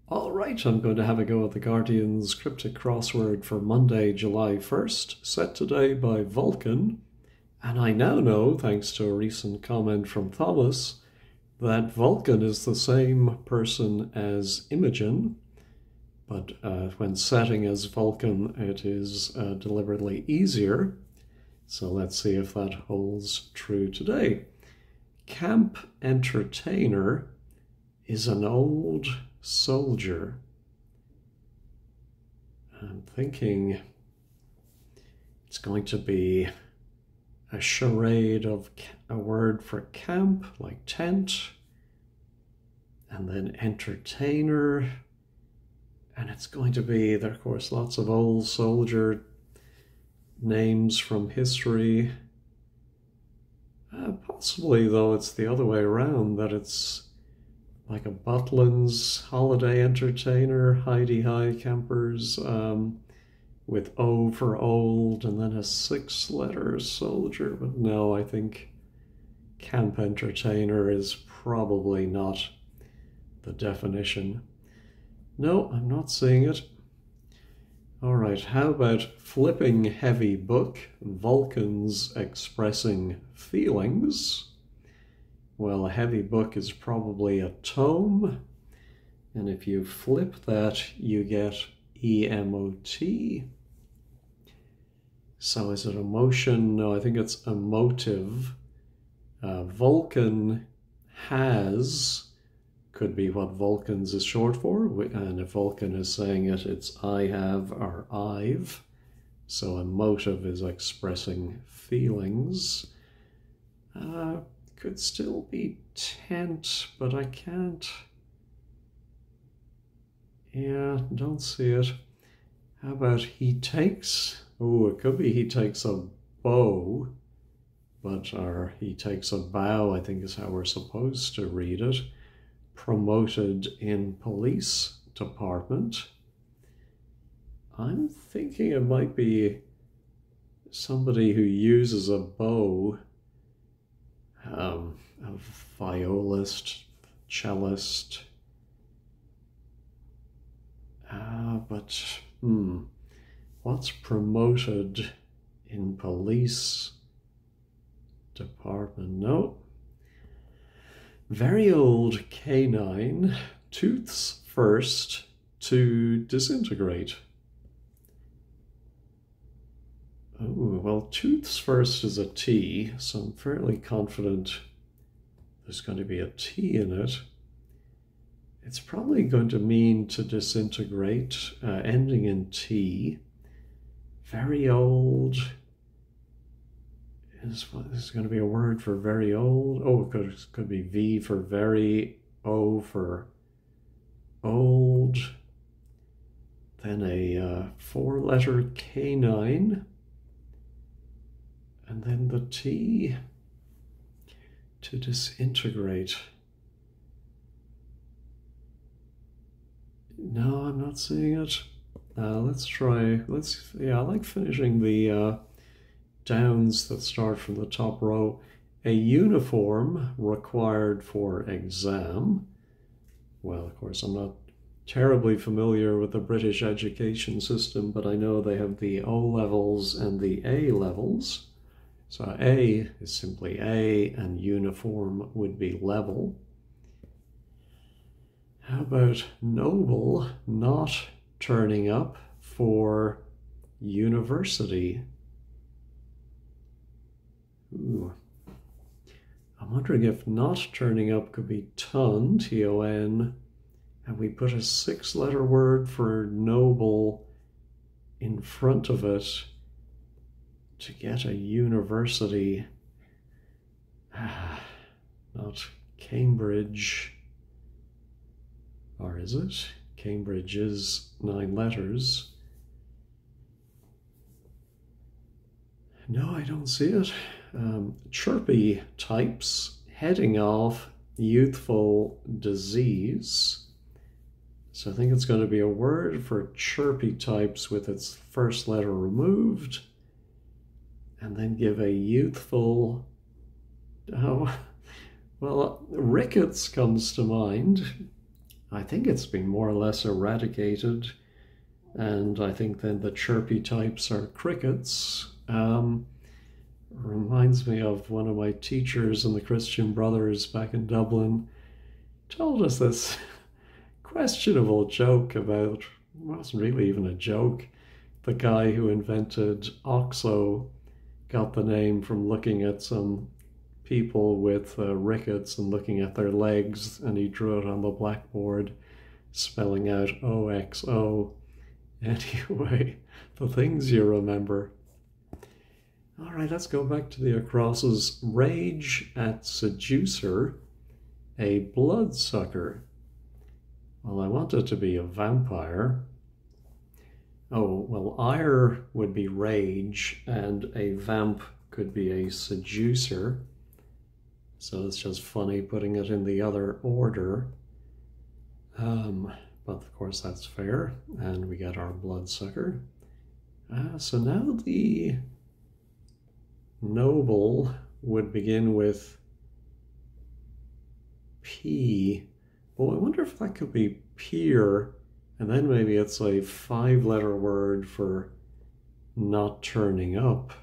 All right, I'm going to have a go at the Guardian's Cryptic Crossword for Monday, July 1st, set today by Vulcan. And I now know, thanks to a recent comment from Thomas, that Vulcan is the same person as Imogen, but when setting as Vulcan, it is deliberately easier. So let's see if that holds true today. Camp entertainer is an old soldier. I'm thinking it's going to be a charade of a word for camp, like tent, and then entertainer, and it's going to be, there of course, lots of old soldier names from history. Possibly, though, it's the other way around, that it's like a Butlin's holiday entertainer, Heidi High campers, with O for old, and then a 6-letter soldier. But no, I think camp entertainer is probably not the definition. No, I'm not seeing it. All right, how about flipping heavy book, Vulcans expressing feelings? Well, a heavy book is probably a tome, and if you flip that, you get EMOT. So is it emotion? No, I think it's emotive. Vulcan has could be what Vulcans is short for, and if Vulcan is saying it, it's I have or I've. So emotive is expressing feelings. Could still be tent, but I can't. Yeah, don't see it. How about he takes? Oh, it could be he takes a bow, but or he takes a bow, I think is how we're supposed to read it. Promoted in police department. I'm thinking it might be somebody who uses a bow, a violist, cellist. But what's promoted in police department? No. Very old canine, tooths first to disintegrate. Oh, well, tooths first is a T, so I'm fairly confident there's going to be a T in it. It's probably going to mean to disintegrate, ending in T. Very old is going to be a word for very old. Oh, it could be V for very, O for old. Then a 4-letter canine. And then the T to disintegrate. No, I'm not seeing it. Let's try, I like finishing the downs that start from the top row. A uniform required for exam. Well, of course, I'm not terribly familiar with the British education system, but I know they have the O levels and the A levels. So A is simply A, and uniform would be level. How about noble not turning up for university? Ooh. I'm wondering if not turning up could be ton, T-O-N, and we put a 6-letter word for noble in front of it to get a university. Not Cambridge. Or is it? Cambridge is 9 letters. No, I don't see it. Chirpy types, heading off youthful disease. So I think it's going to be a word for chirpy types with its first letter removed, and then give a youthful, oh, well, rickets comes to mind. I think it's been more or less eradicated, and I think then the chirpy types are crickets. Reminds me of one of my teachers in the Christian Brothers back in Dublin told us this questionable joke about, it wasn't really even a joke, the guy who invented OXO got the name from looking at some people with rickets and looking at their legs, and he drew it on the blackboard spelling out OXO. Anyway, the things you remember. All right, let's go back to the acrosses. Rage at seducer, a bloodsucker. Well, I want it to be a vampire. Oh, well, ire would be rage, and a vamp could be a seducer. So it's just funny putting it in the other order. But of course that's fair, and we get our bloodsucker. So now the noble would begin with P. Well, I wonder if that could be peer, and then maybe it's a 5-letter word for not turning up,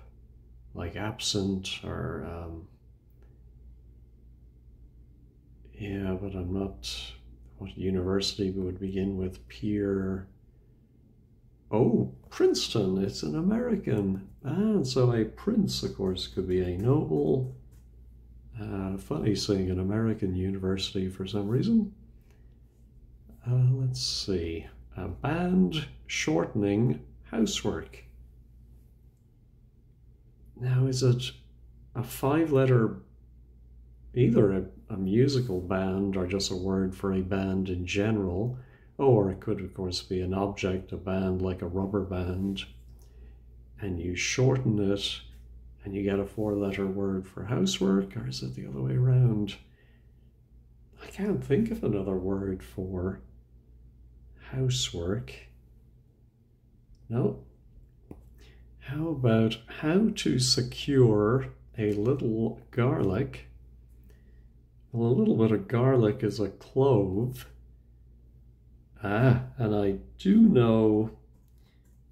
like absent or yeah, but I'm not. What university would begin with peer? Oh, Princeton, it's an American. And so a prince, of course, could be a noble. Funny seeing an American university for some reason. Let's see. A band shortening housework. Now, is it a 5-letter, either a musical band or just a word for a band in general? Or it could, of course, be an object, a band like a rubber band, and you shorten it and you get a 4-letter word for housework, or is it the other way around? I can't think of another word for housework. No. How about how to secure a little garlic? Well, a little bit of garlic is a clove. And I do know,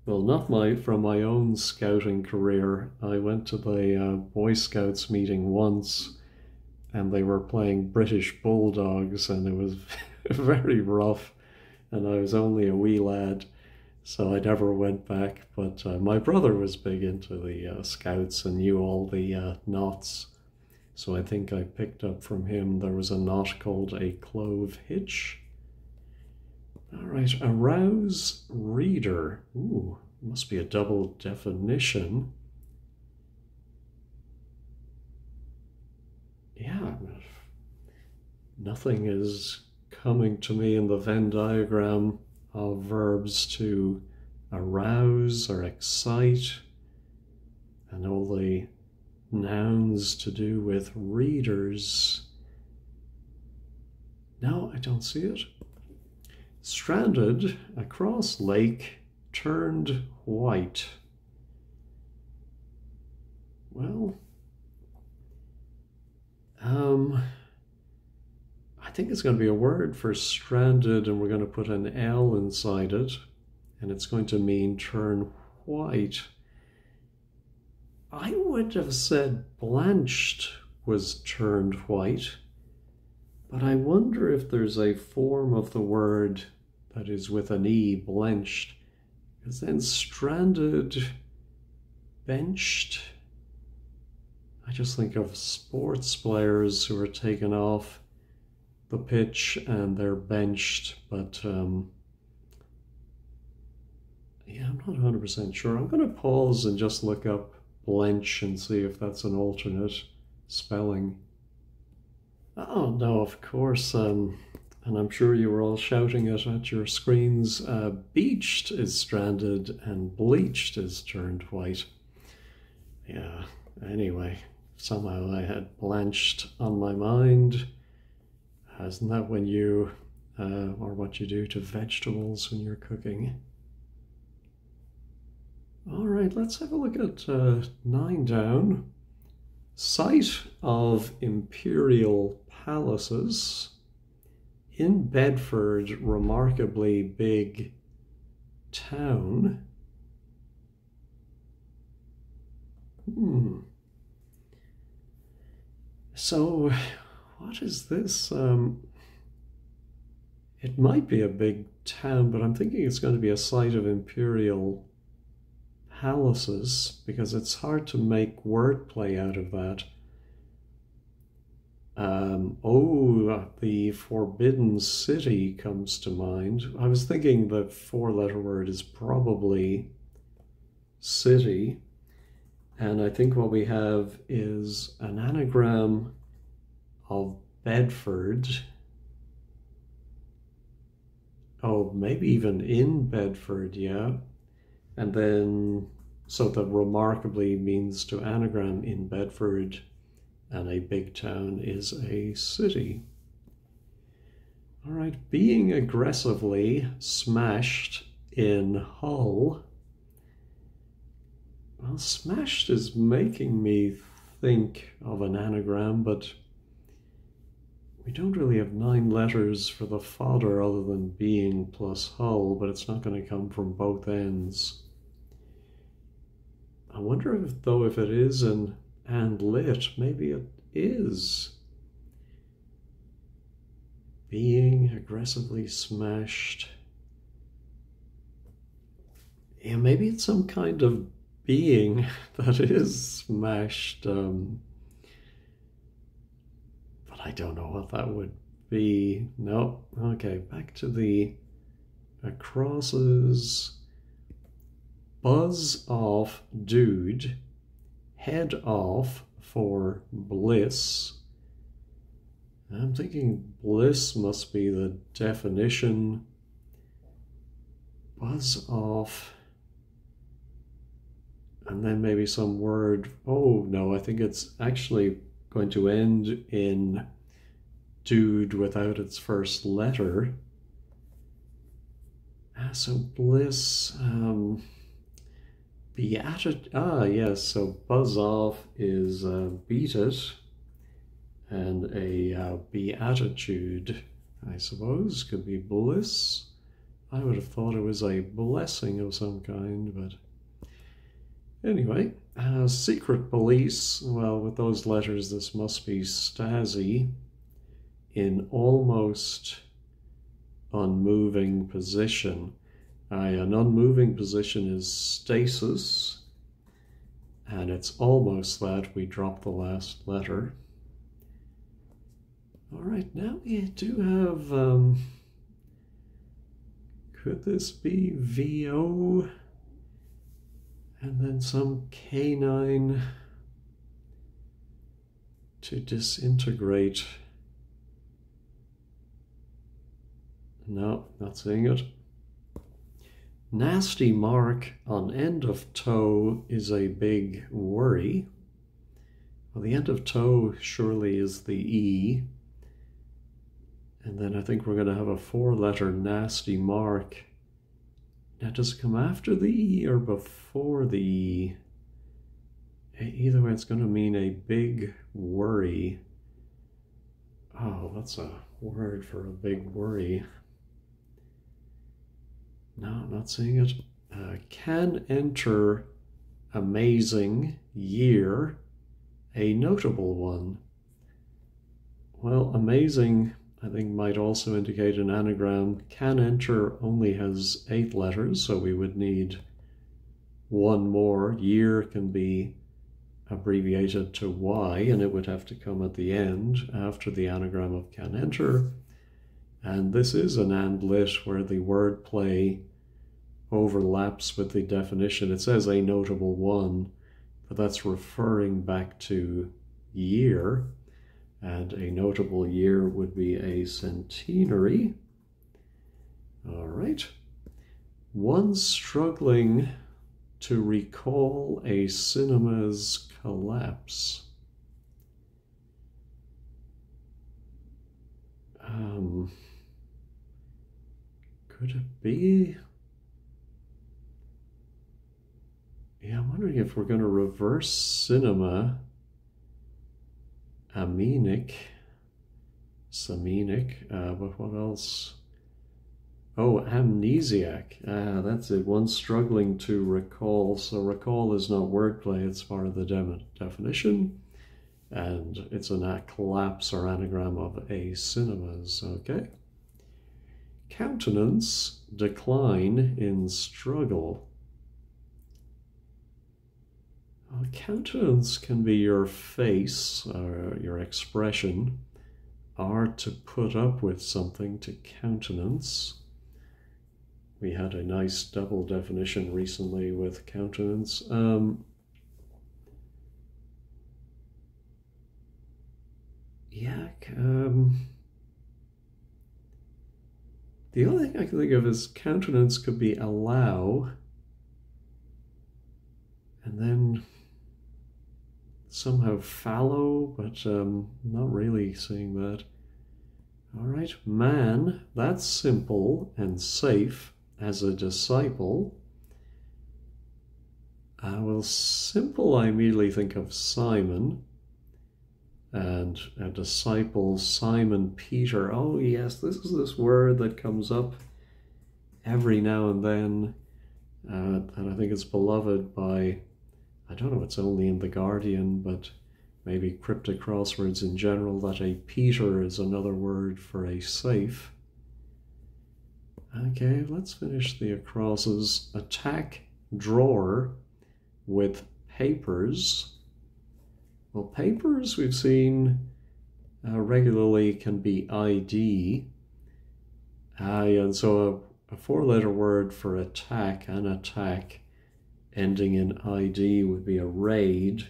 well, not from my own scouting career. I went to the Boy Scouts meeting once, and they were playing British Bulldogs, and it was very rough, and I was only a wee lad, so I never went back. But my brother was big into the Scouts and knew all the knots, so I think I picked up from him there was a knot called a clove hitch. All right, arouse reader. Ooh, must be a double definition. Yeah, nothing is coming to me in the Venn diagram of verbs to arouse or excite, and all the nouns to do with readers. No, I don't see it. Stranded across lake, turned white. Well, I think it's going to be a word for stranded, and we're going to put an L inside it, and it's going to mean turn white. I would have said blanched was turned white, but I wonder if there's a form of the word that is with an E, blenched, because then stranded, benched. I just think of sports players who are taken off the pitch and they're benched, but yeah, I'm not 100% sure. I'm going to pause and just look up blench and see if that's an alternate spelling. Oh, no, of course, and I'm sure you were all shouting it at your screens. Beached is stranded and bleached is turned white. Yeah, anyway, somehow I had blanched on my mind. Isn't that when you, or what you do to vegetables when you're cooking? All right, let's have a look at 9 down. Site of imperial palaces. in Bedford, remarkably big town. So, what is this? It might be a big town, but I'm thinking it's going to be a site of imperial palaces, because it's hard to make wordplay out of that. The Forbidden City comes to mind. I was thinking the four-letter word is probably city. And I think what we have is an anagram of Bedford. Oh, maybe even in Bedford, yeah. And then, so the remarkably means to anagram in Bedford, and a big town is a city. All right, being aggressively smashed in Hull. Well, smashed is making me think of an anagram, but we don't really have 9 letters for the fodder other than being plus Hull, but it's not going to come from both ends. I wonder if it is an and lit, maybe it is. Being aggressively smashed. Yeah, maybe it's some kind of being that is smashed, but I don't know what that would be. No, okay, back to the crosses. Buzz off dude, head off for bliss. I'm thinking bliss must be the definition. Buzz off. And then maybe some word. Oh, no, I think it's actually going to end in dude without its first letter. So bliss, yes, so buzz off is beat it, and a beatitude, I suppose, could be bliss. I would have thought it was a blessing of some kind, but anyway, secret police, well, with those letters, this must be Stasi, in almost unmoving position. An unmoving position is stasis, and it's almost that. We drop the last letter. All right, now we do have, could this be VO? And then some canine to disintegrate. No, not seeing it. Nasty mark on end of toe is a big worry. Well, the end of toe surely is the E. And then I think we're going to have a 4-letter nasty mark. Now, does it come after the E or before the E? Either way, it's going to mean a big worry. Oh, that's a word for a big worry. No, not seeing it. Can enter amazing year, a notable one. Well, amazing, I think, might also indicate an anagram. Can enter only has 8 letters, so we would need one more. Year can be abbreviated to Y, and it would have to come at the end after the anagram of can enter. And this is an and lit where the wordplay overlaps with the definition. It says a notable one, but that's referring back to year, and a notable year would be a centenary. All right. One struggling to recall a cinema's collapse. Could it be? Yeah, I'm wondering if we're going to reverse cinema, amenic, Semenic, but what else? Oh, amnesiac. That's it. One struggling to recall. So recall is not wordplay, it's part of the definition. And it's a collapse or anagram of acinemas, okay? Countenance, decline in struggle. Countenance can be your face, or your expression, or to put up with something, to countenance. We had a nice double definition recently with countenance. The only thing I can think of is countenance could be allow, and then somehow fallow, but not really seeing that. All right, man, that's simple and safe as a disciple. Well, simple, I immediately think of Simon, and a disciple, Simon Peter. Oh yes, this is this word that comes up every now and then, and I think it's beloved by, I don't know, it's only in The Guardian, but maybe Cryptic Crosswords in general, that a Peter is another word for a safe. Okay, let's finish the acrosses. Attack drawer with papers. Well, papers we've seen regularly can be ID. And so a four-letter word for attack, an attack, ending in ID would be a raid.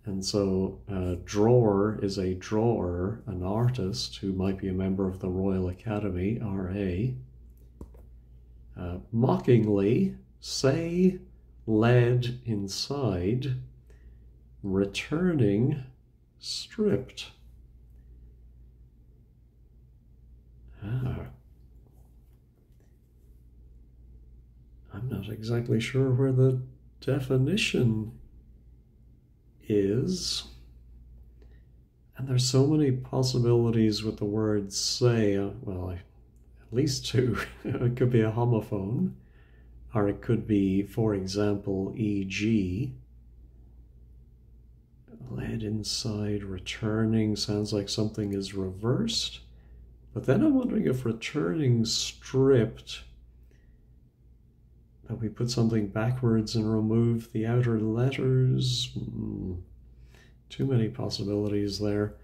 And so drawer is a drawer, an artist who might be a member of the Royal Academy, RA. Mockingly, say, led inside, returning, stripped. I'm not exactly sure where the definition is. And there's so many possibilities with the word say. Well, at least two. It could be a homophone, or it could be, for example, e.g. Led inside, returning sounds like something is reversed. But then I'm wondering if returning stripped, that we put something backwards and remove the outer letters. Too many possibilities there.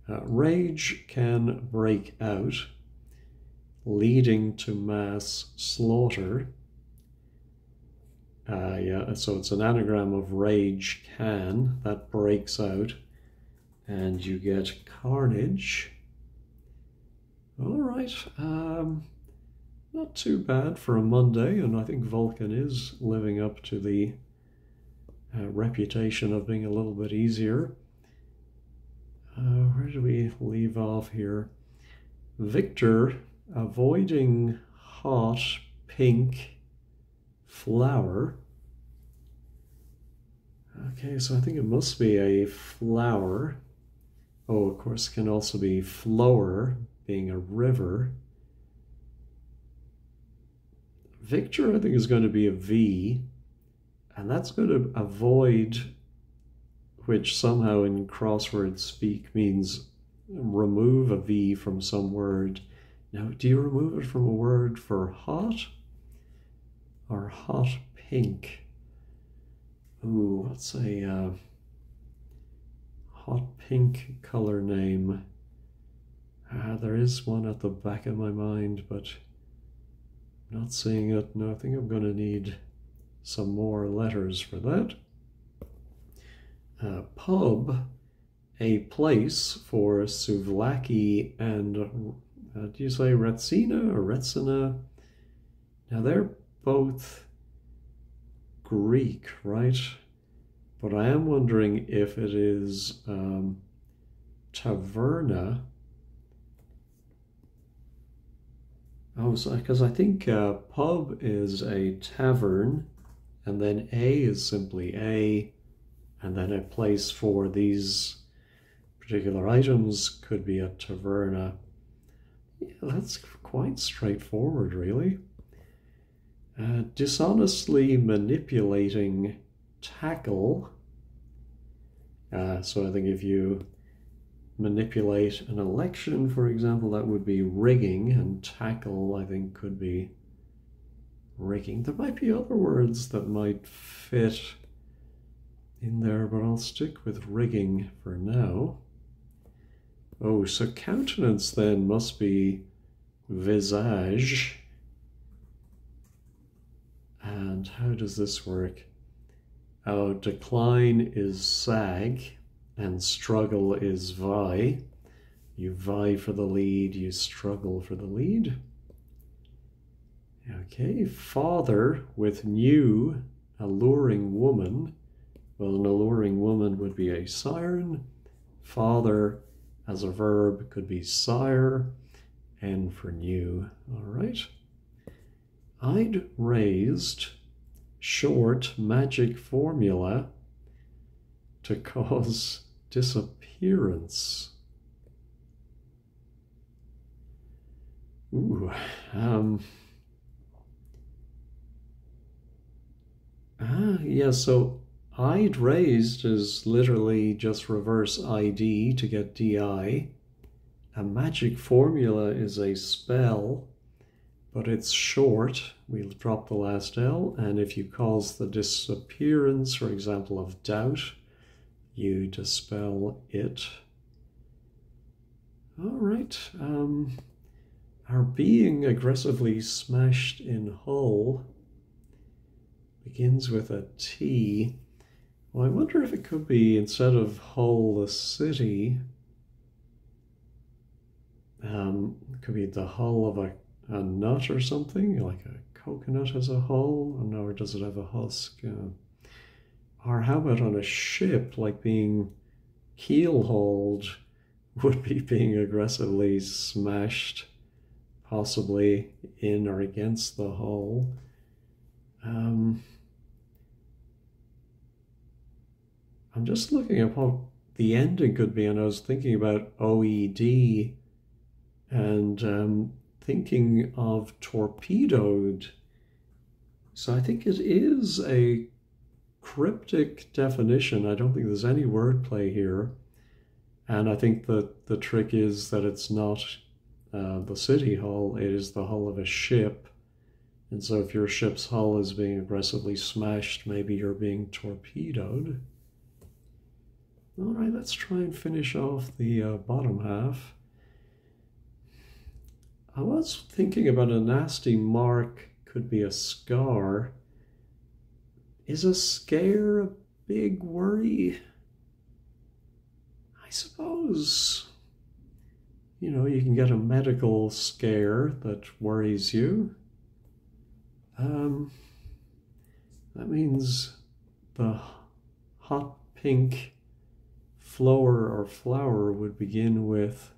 Rage can break out, leading to mass slaughter. Yeah, so it's an anagram of rage can, that breaks out, and you get carnage. All right, not too bad for a Monday, and I think Vulcan is living up to the reputation of being a little bit easier. Where do we leave off here? Victor, avoiding hot pink flower. Okay, so I think it must be a flower. Oh, of course, it can also be flower, being a river. Victor, I think, is going to be a V, and that's going to avoid, which somehow in crossword speak means remove a V from some word. Now, do you remove it from a word for hot or hot pink? Ooh, let's say hot pink color name. There is one at the back of my mind, but I'm not seeing it. No, I think I'm going to need some more letters for that. Pub, a place for souvlaki and, do you say Retsina or Retsina? Now they're both Greek, right? But I am wondering if it is taverna. Oh, so because I think pub is a tavern, and then a is simply a, and then a place for these particular items could be a taverna. Yeah, that's quite straightforward, really. Dishonestly manipulating tackle. So I think if you manipulate an election, for example, that would be rigging, and tackle, I think, could be rigging. There might be other words that might fit in there, but I'll stick with rigging for now. Oh, so countenance then must be visage. And how does this work? Oh, decline is sag, and struggle is vie. You vie for the lead, you struggle for the lead. Okay, father with new, alluring woman. Well, an alluring woman would be a siren. Father as a verb could be sire, and for new. All right. I'd raised short magic formula to cause disappearance. Ooh, yeah, so I'd raised is literally just reverse ID to get DI. A magic formula is a spell, but it's short. We'll drop the last L, and if you cause the disappearance, for example, of doubt, you dispel it. All right. Our being aggressively smashed in hull begins with a T. Well, I wonder if it could be, instead of Hull, the city, it could be the hull of a nut or something, like a coconut has a hull, or no, or does it have a husk? Or how about on a ship, like being keel-hauled would be being aggressively smashed, possibly in or against the hull. I'm just looking at what the ending could be, and I was thinking about OED and thinking of torpedoed. So I think it is a cryptic definition. I don't think there's any wordplay here. And I think that the trick is that it's not the city hull, it is the hull of a ship. And so if your ship's hull is being aggressively smashed, maybe you're being torpedoed. All right, let's try and finish off the bottom half. I was thinking about a nasty mark, could be a scar. Is a scare a big worry? I suppose, you know, you can get a medical scare that worries you. That means the hot pink flower or flower would begin with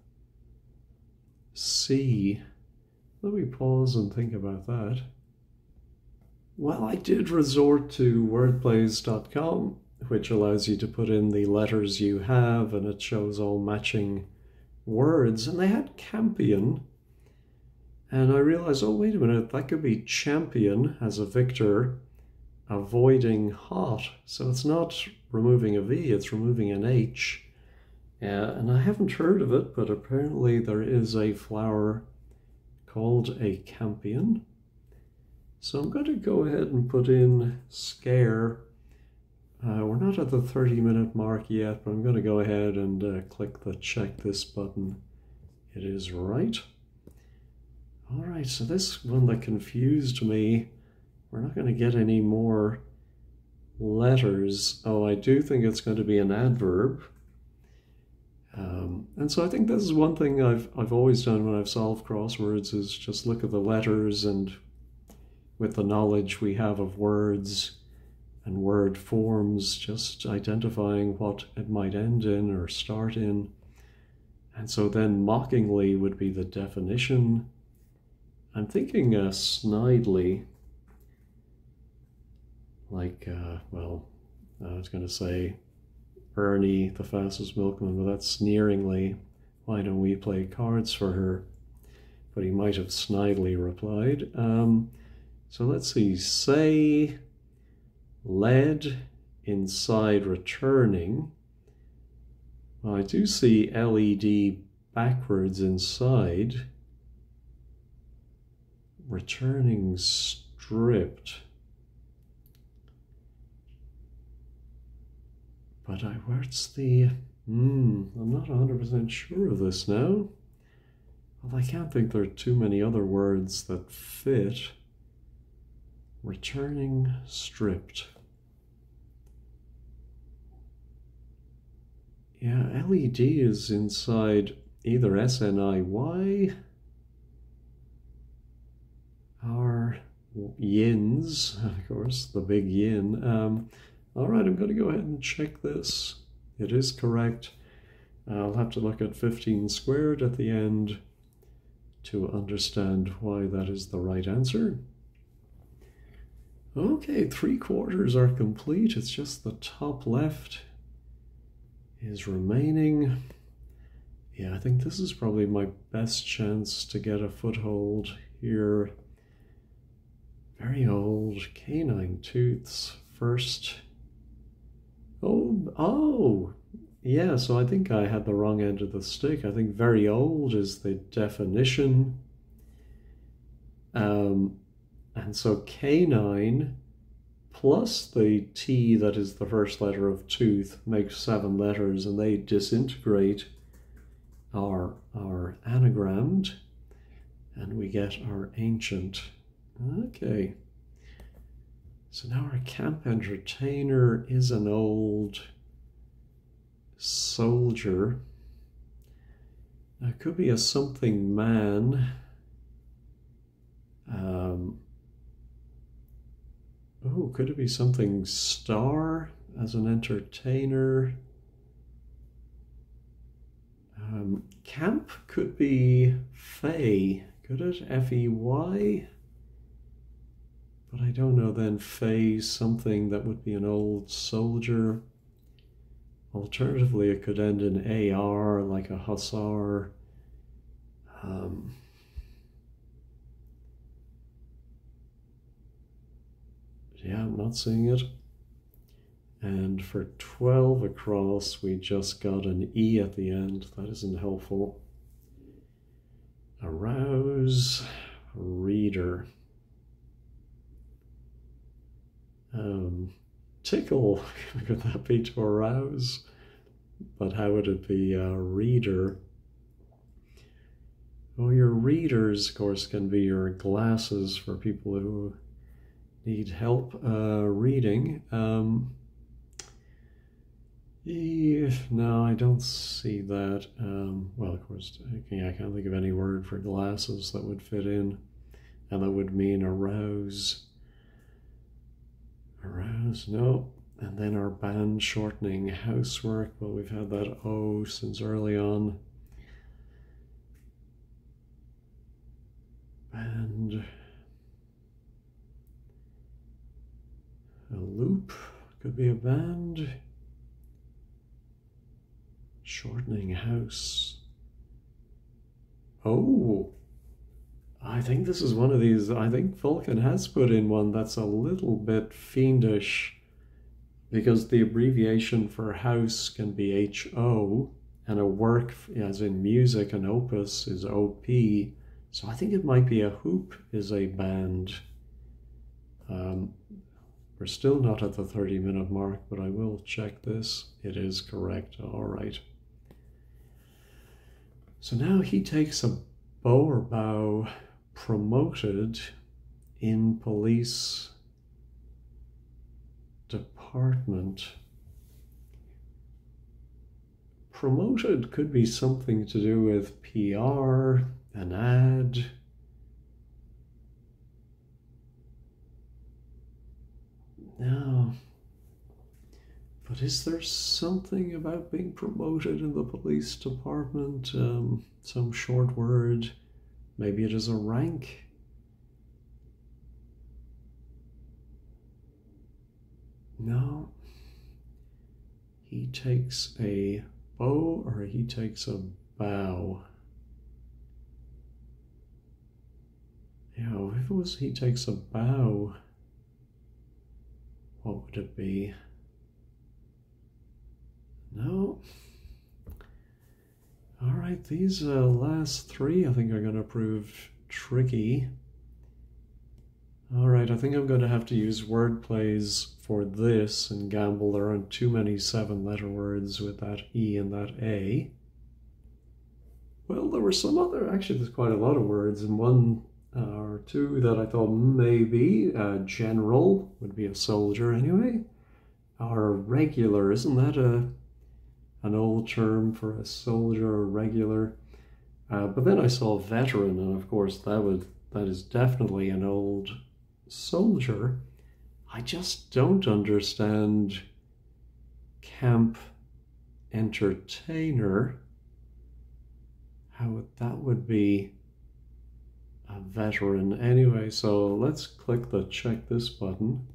C. Let me pause and think about that. Well, I did resort to wordplays.com, which allows you to put in the letters you have, and it shows all matching words. And they had campion, and I realized, oh, wait a minute, that could be champion as a victor, avoiding hot. So it's not removing a V, it's removing an H. And I haven't heard of it, but apparently there is a flower called a campion. So I'm going to go ahead and put in scare. We're not at the 30-minute mark yet, but I'm going to go ahead and click the check this button. It is right. All right, so this one that confused me, we're not going to get any more letters. Oh, I do think it's going to be an adverb. And so I think this is one thing I've always done when I've solved crosswords, is just look at the letters, and with the knowledge we have of words and word forms, just identifying what it might end in or start in. And so then mockingly would be the definition. I'm thinking snidely, like, well, I was going to say Ernie, the fastest milkman, but that's sneeringly, why don't we play cards for her? But he might have snidely replied. So let's see, say lead inside returning. Well, I do see LED backwards inside. Returning stripped. But where's the... I'm not 100% sure of this now. Well, I can't think there are too many other words that fit. Returning stripped. Yeah, LED is inside either SNIY or yins, of course, the big yin. All right, I'm going to go ahead and check this. It is correct. I'll have to look at 15 squared at the end to understand why that is the right answer. Okay, 3/4 are complete. It's just the top left is remaining. Yeah, I think this is probably my best chance to get a foothold here. Very old canine tooths first. Oh, yeah, so I think I had the wrong end of the stick. I think very old is the definition. And so canine plus the T that is the first letter of tooth makes 7 letters, and they disintegrate are anagrammed, and we get our ancient. Okay. So now our camp entertainer is an old soldier. Now it could be a something man. Could it be something star as an entertainer? Camp could be fey, could it? F-E-Y? But I don't know then, fey, something that would be an old soldier. Alternatively, it could end in AR, like a hussar. Yeah, I'm not seeing it. And for 12 across, we just got an E at the end. That isn't helpful. Arouse, reader. Tickle, could that be to arouse? But how would it be a reader? Well, your readers, of course, can be your glasses for people who need help reading. No, I don't see that. Well, of course, I can't think of any word for glasses that would fit in, and that would mean arouse. Arouse, no. And then our band shortening housework. Well, we've had that O since early on. Band. A loop, could be a band. Shortening house. Oh, I think this is one of these. I think Vulcan has put in one that's a little bit fiendish, because the abbreviation for house can be HO, and a work, as in music, an opus, is OP. So I think it might be a hoop is a band. We're still not at the 30-minute mark, but I will check this. It is correct. All right. So now he takes a bow or bow, promoted in police department. Promoted could be something to do with PR, an ad. No. But is there something about being promoted in the police department? Some short word. Maybe it is a rank. No. He takes a bow or he takes a bow. Yeah, if it was he takes a bow, what would it be? No. All right, these last three I think are going to prove tricky. All right, I think I'm going to have to use word plays for this and gamble there aren't too many 7-letter words with that E and that A. Well, there were some other, actually there's quite a lot of words, and one or two that I thought maybe general would be a soldier anyway, or regular, isn't that an old term for a soldier or regular? But then I saw veteran, and of course that is definitely an old soldier. I just don't understand camp entertainer, how that would be a veteran. Anyway, so let's click the check this button.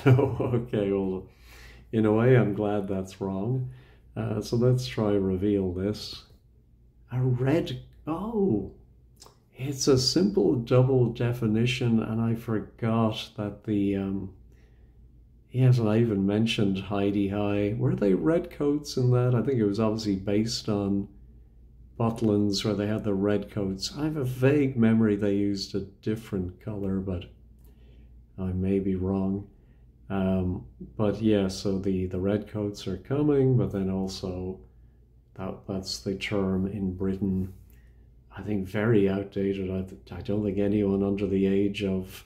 No, okay, well, in a way I'm glad that's wrong. So let's try reveal this. A red, oh, it's a simple double definition, and I forgot that the, yes, and I even mentioned Hi-de-Hi. Were they red coats in that? I think it was obviously based on Butlins where they had the red coats. I have a vague memory they used a different color, but I may be wrong. But yeah, so the red coats are coming, but then also that's the term in Britain. I think very outdated. I don't think anyone under the age of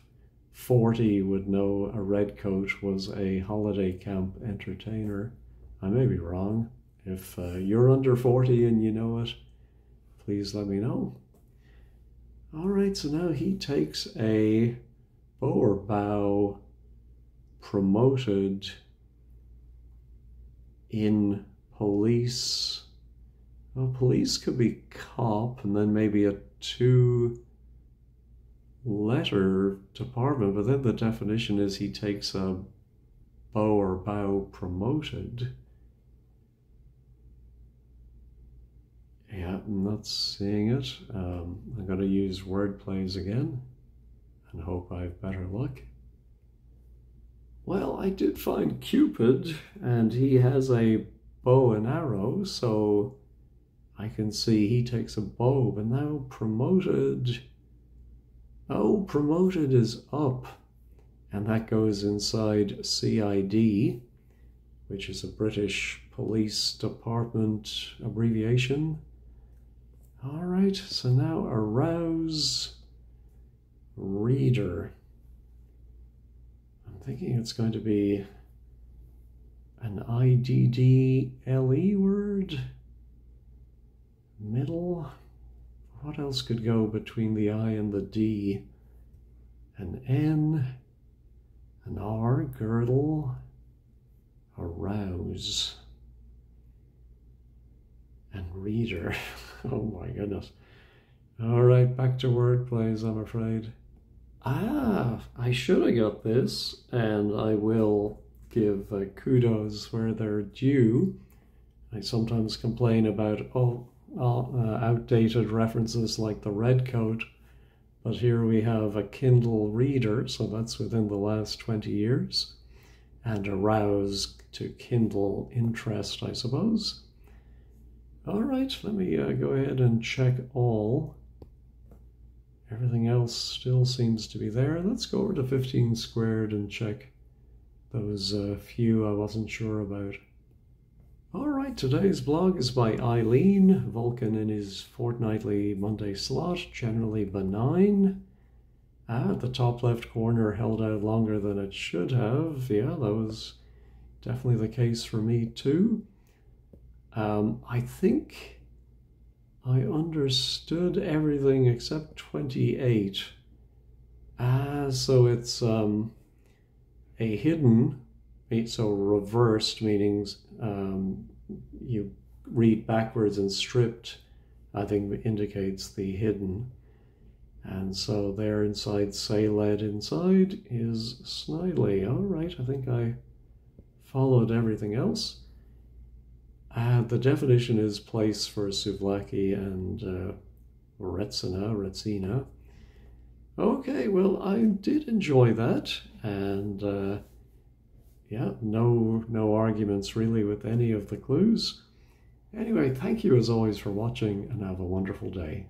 40 would know a red coat was a holiday camp entertainer. I may be wrong. If you're under 40 and you know it, please let me know. All right, so now he takes a bow or bow, promoted in police. Well, police could be cop, and then maybe a 2-letter department, but then the definition is he takes a bow or bow promoted. Yeah, I'm not seeing it. I'm going to use word plays again and hope I have better luck. Well, I did find Cupid, and he has a bow and arrow, so I can see he takes a bow, but now promoted. Oh, promoted is up, and that goes inside CID, which is a British Police Department abbreviation. All right, so now arouse reader. I'm thinking it's going to be an IDDLE word. Middle. What else could go between the I and the D? An N, an R, girdle, arouse, and reader. Oh my goodness. All right, back to word plays, I'm afraid. I should have got this, and I will give kudos where they're due. I sometimes complain about outdated references like the red coat, but here we have a Kindle reader, so that's within the last 20 years, and arouse to Kindle interest, I suppose. All right, let me go ahead and check all. Everything else still seems to be there. Let's go over to 15 squared and check those few I wasn't sure about. All right, today's blog is by Eileen. Vulcan in his fortnightly Monday slot, generally benign. The top left corner held out longer than it should have. Yeah, that was definitely the case for me too. I think I understood everything except 28. So it's a hidden, so reversed, meaning you read backwards, and stripped, I think, indicates the hidden. And so there inside, say led inside, is Snidely. All right, I think I followed everything else. The definition is place for souvlaki and retsina. Okay, well, I did enjoy that, and yeah, no arguments really with any of the clues. Anyway, thank you as always for watching, and have a wonderful day.